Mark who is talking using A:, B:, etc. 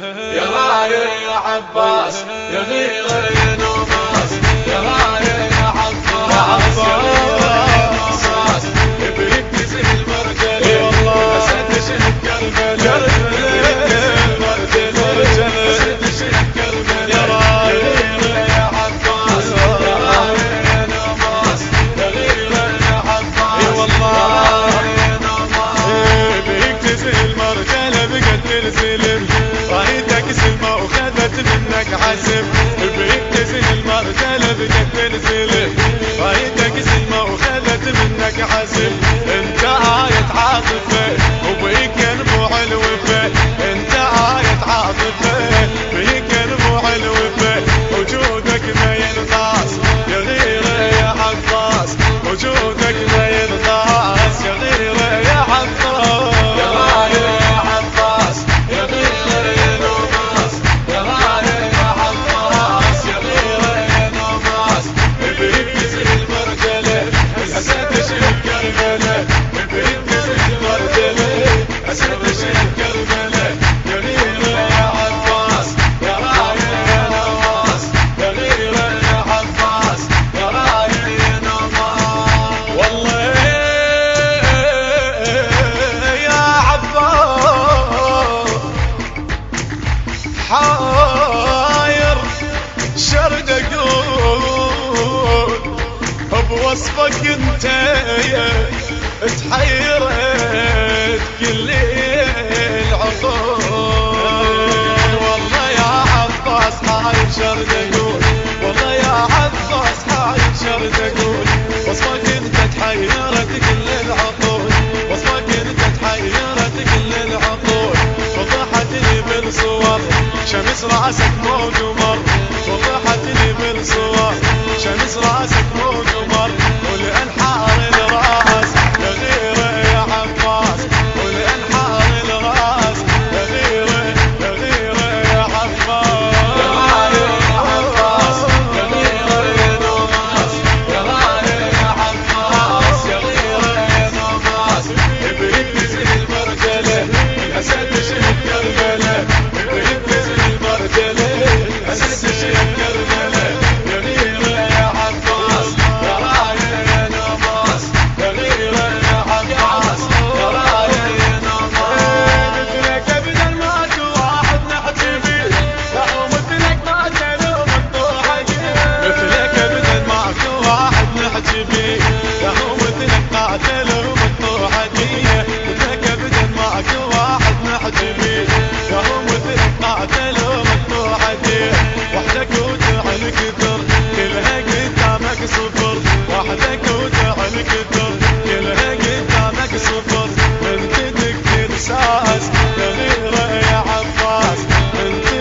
A: يا غاير يا عباس يا غير يا نوماس يا غاير يا عباس يا غير يا نوماس ابنك تزهي المرجلة اسد شهد كربلاء ابنك تزهي المرجلة اسد شهد كربلاء يا غاير يا عباس يا غاير يا نوماس يا غير يا عباس يا غاير يا نوماس ابنك تزهي المرجلة بقت تنزل رايتك سلمى وخذت منك عزم بيك تزهي المرجلة بقت تنزل رايتك سلمى وخذت منك عزم انت آية عاطفة وبيك ينبوع الوفا انت آية عاطفة بيك ينبوع الوفا وجودك ما ينقاس يا غيره يا عباس وجودك ما ينقاس يا غيره يا عباس يا غاير يا عباس يا غيره يا نوماس يا غاير يا عباس يا غيره يا نوماس ابنك تزهي المرجلة اسد شهد كربلاء ابنك تزهي المرجلة اسد شهد كربلاء يا غيره يا عباس يا غاير يا نوماس يا غيره يا عباس يا غاير يا نوماس والله يا عباس حاير شرد اقول بوصفك انت تحيرت كل العقول والله يا عباس حاير شرد اقول والله يا عباس حاير شرد اقول وصفك انت تحيرت كل العقول وصفك انت تحيرت كل العقول وضحت لي بالصور شمس راسك موج ومر وضحت لي بالصور شمس راسك موج ومر